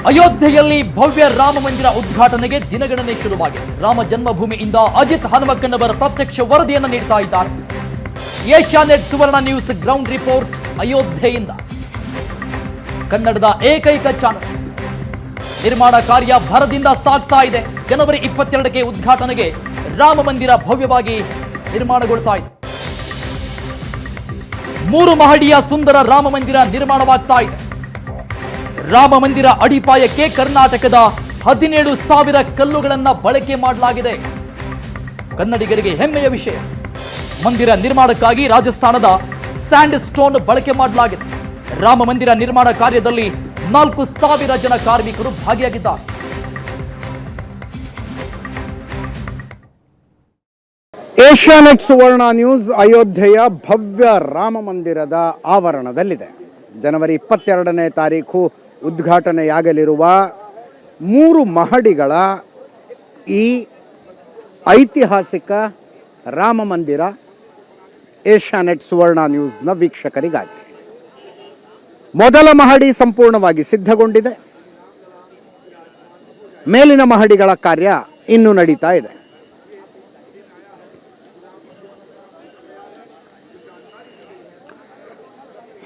ಅಯೋಧ್ಯೆಯಲ್ಲಿ ಭವ್ಯ ರಾಮ ಮಂದಿರ ಉದ್ಘಾಟನೆಗೆ ದಿನಗಣನೆ ಶುರುವಾಗಿದೆ. ರಾಮ ಜನ್ಮಭೂಮಿಯಿಂದ ಅಜಿತ್ ಹನುಮಕ್ಕನವರ ಪ್ರತ್ಯಕ್ಷ ವರದಿಯನ್ನು ನೀಡ್ತಾ ಇದ್ದಾರೆ. ಏಷ್ಯಾನೆಟ್ ಸುವರ್ಣ ನ್ಯೂಸ್ ಗ್ರೌಂಡ್ ರಿಪೋರ್ಟ್ ಅಯೋಧ್ಯೆಯಿಂದ. ಕನ್ನಡದ ಏಕೈಕ ಚಾನಲ್. ನಿರ್ಮಾಣ ಕಾರ್ಯ ಭರದಿಂದ ಸಾಗ್ತಾ ಇದೆ. ಜನವರಿ 22ಕ್ಕೆ ಉದ್ಘಾಟನೆಗೆ ರಾಮ ಮಂದಿರ ಭವ್ಯವಾಗಿ ನಿರ್ಮಾಣಗೊಳ್ತಾ ಇದೆ. 3 ಮಹಡಿಯ ಸುಂದರ ರಾಮ ಮಂದಿರ ನಿರ್ಮಾಣವಾಗ್ತಾ ಇದೆ. ರಾಮ ಮಂದಿರ ಅಡಿಪಾಯಕ್ಕೆ ಕರ್ನಾಟಕದ 17,000 ಕಲ್ಲುಗಳನ್ನ ಬಳಕೆ ಮಾಡಲಾಗಿದೆ. ಕನ್ನಡಿಗರಿಗೆ ಹೆಮ್ಮೆಯ ವಿಷಯ. ಮಂದಿರ ನಿರ್ಮಾಣಕ್ಕಾಗಿ ರಾಜಸ್ಥಾನದ ಸ್ಯಾಂಡ್ ಸ್ಟೋನ್ ಬಳಕೆ ಮಾಡಲಾಗಿದೆ. ರಾಮ ಮಂದಿರ ನಿರ್ಮಾಣ ಕಾರ್ಯದಲ್ಲಿ 4,000 ಜನ ಕಾರ್ಮಿಕರು ಭಾಗಿಯಾಗಿದ್ದಾರೆ. ಏಷ್ಯಾನೆಟ್ ಸುವರ್ಣ ನ್ಯೂಸ್ ಅಯೋಧ್ಯೆಯ ಭವ್ಯ ರಾಮ ಮಂದಿರದ ಆವರಣದಲ್ಲಿದೆ. ಜನವರಿ 22ನೇ ತಾರೀಕು ಉದ್ಘಾಟನೆಯಾಗಲಿರುವ 3 ಮಹಡಿಗಳ ಈ ಐತಿಹಾಸಿಕ ರಾಮ ಮಂದಿರ ಏಷ್ಯಾನೆಟ್ ಸುವರ್ಣ ನ್ಯೂಸ್ನ ವೀಕ್ಷಕರಿಗಾಗಿ. ಮೊದಲ ಮಹಡಿ ಸಂಪೂರ್ಣವಾಗಿ ಸಿದ್ಧಗೊಂಡಿದೆ. ಮೇಲಿನ ಮಹಡಿಗಳ ಕಾರ್ಯ ಇನ್ನೂ ನಡೀತಾ ಇದೆ.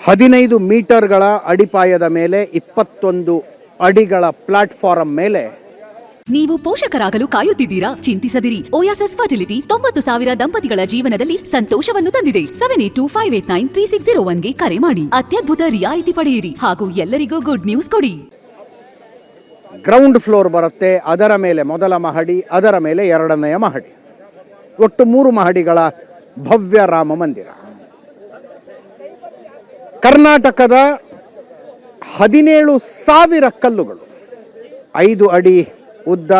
ಹದಿನೈದು ಮೀಟರ್ಗಳ ಅಡಿಪಾಯದ ಮೇಲೆ 21 ಅಡಿಗಳ ಪ್ಲಾಟ್ಫಾರಂ ಮೇಲೆ ನೀವು ಪೋಷಕರಾಗಲು ಕಾಯುತ್ತಿದ್ದೀರಾ? ಚಿಂತಿಸದಿರಿ. ಓಯಾಸಿಸ್ ಫರ್ಟಿಲಿಟಿ 90,000 ದಂಪತಿಗಳ ಜೀವನದಲ್ಲಿ ಸಂತೋಷವನ್ನು ತಂದಿದೆ. 7825893601ಗೆ ಕರೆ ಮಾಡಿ. ಅತ್ಯದ್ಭುತ ರಿಯಾಯಿತಿ ಪಡೆಯಿರಿ ಹಾಗೂ ಎಲ್ಲರಿಗೂ ಗುಡ್ ನ್ಯೂಸ್ ಕೊಡಿ. ಗ್ರೌಂಡ್ ಫ್ಲೋರ್ ಬರುತ್ತೆ. ಅದರ ಮೇಲೆ ಮೊದಲ ಮಹಡಿ, ಅದರ ಮೇಲೆ 2ನೆಯ ಮಹಡಿ. ಒಟ್ಟು 3 ಮಹಡಿಗಳ ಭವ್ಯ ರಾಮ ಮಂದಿರ. ಕರ್ನಾಟಕದ 17,000 ಕಲ್ಲುಗಳು, 5 ಅಡಿ ಉದ್ದ,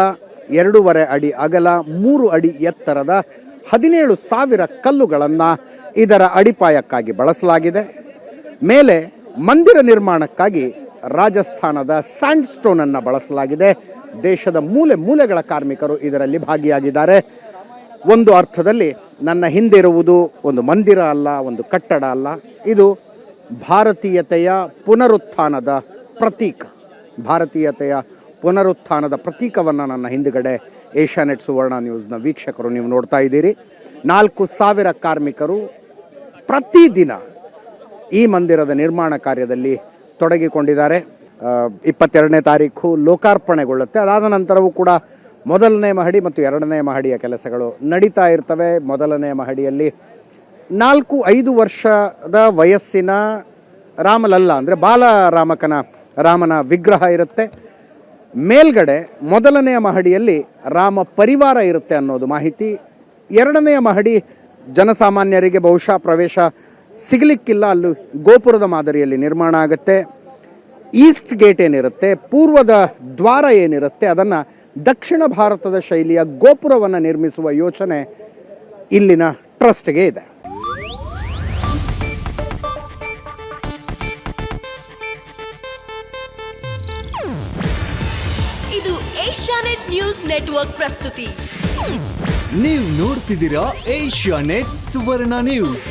2.5 ಅಡಿ ಅಗಲ, 3 ಅಡಿ ಎತ್ತರದ 17,000 ಕಲ್ಲುಗಳನ್ನು ಇದರ ಅಡಿಪಾಯಕ್ಕಾಗಿ ಬಳಸಲಾಗಿದೆ. ಮೇಲೆ ಮಂದಿರ ನಿರ್ಮಾಣಕ್ಕಾಗಿ ರಾಜಸ್ಥಾನದ ಸ್ಯಾಂಡ್ ಸ್ಟೋನನ್ನು ಬಳಸಲಾಗಿದೆ. ದೇಶದ ಮೂಲೆ ಮೂಲೆಗಳ ಕಾರ್ಮಿಕರು ಇದರಲ್ಲಿ ಭಾಗಿಯಾಗಿದ್ದಾರೆ. ಒಂದು ಅರ್ಥದಲ್ಲಿ ನನ್ನ ಹಿಂದಿರುವುದು ಒಂದು ಮಂದಿರ ಅಲ್ಲ, ಒಂದು ಕಟ್ಟಡ ಅಲ್ಲ, ಇದು ಭಾರತೀಯತೆಯ ಪುನರುತ್ಥಾನದ ಪ್ರತೀಕ. ಭಾರತೀಯತೆಯ ಪುನರುತ್ಥಾನದ ಪ್ರತೀಕವನ್ನು ನನ್ನ ಹಿಂದುಗಡೆ ಏಷ್ಯಾನೆಟ್ ಸುವರ್ಣ ನ್ಯೂಸ್ನ ವೀಕ್ಷಕರು ನೀವು ನೋಡ್ತಾ ಇದ್ದೀರಿ. 4,000 ಕಾರ್ಮಿಕರು ಪ್ರತಿದಿನ ಈ ಮಂದಿರದ ನಿರ್ಮಾಣ ಕಾರ್ಯದಲ್ಲಿ ತೊಡಗಿಕೊಂಡಿದ್ದಾರೆ. 22ನೇ ತಾರೀಕು ಲೋಕಾರ್ಪಣೆಗೊಳ್ಳುತ್ತೆ. ಅದಾದ ನಂತರವೂ ಕೂಡ ಮೊದಲನೇ ಮಹಡಿ ಮತ್ತು 2ನೇ ಮಹಡಿಯ ಕೆಲಸಗಳು ನಡೀತಾ ಇರ್ತವೆ. ಮೊದಲನೇ ಮಹಡಿಯಲ್ಲಿ 4-5 ವರ್ಷದ ವಯಸ್ಸಿನ ರಾಮಲಲ್ಲ ಅಂದರೆ ರಾಮನ ವಿಗ್ರಹ ಇರುತ್ತೆ. ಮೇಲ್ಗಡೆ ಮೊದಲನೆಯ ಮಹಡಿಯಲ್ಲಿ ರಾಮ ಪರಿವಾರ ಇರುತ್ತೆ ಅನ್ನೋದು ಮಾಹಿತಿ. 2ನೆಯ ಮಹಡಿ ಜನಸಾಮಾನ್ಯರಿಗೆ ಬಹುಶಃ ಪ್ರವೇಶ ಸಿಗಲಿಕ್ಕಿಲ್ಲ. ಅಲ್ಲೂ ಗೋಪುರದ ಮಾದರಿಯಲ್ಲಿ ನಿರ್ಮಾಣ ಆಗುತ್ತೆ. ಈಸ್ಟ್ ಗೇಟ್ ಏನಿರುತ್ತೆ, ಪೂರ್ವದ ದ್ವಾರ ಏನಿರುತ್ತೆ, ಅದನ್ನು ದಕ್ಷಿಣ ಭಾರತದ ಶೈಲಿಯ ಗೋಪುರವನ್ನು ನಿರ್ಮಿಸುವ ಯೋಚನೆ ಇಲ್ಲಿನ ಟ್ರಸ್ಟ್ಗೆ ಇದೆ. ಇದು ಏಷ್ಯಾನೆಟ್ ನ್ಯೂಸ್ ನೆಟ್ವರ್ಕ್ ಪ್ರಸ್ತುತಿ. ನೀವು ನೋಡ್ತಿದ್ದೀರಾ ಏಷ್ಯಾನೆಟ್ ಸುವರ್ಣ ನ್ಯೂಸ್.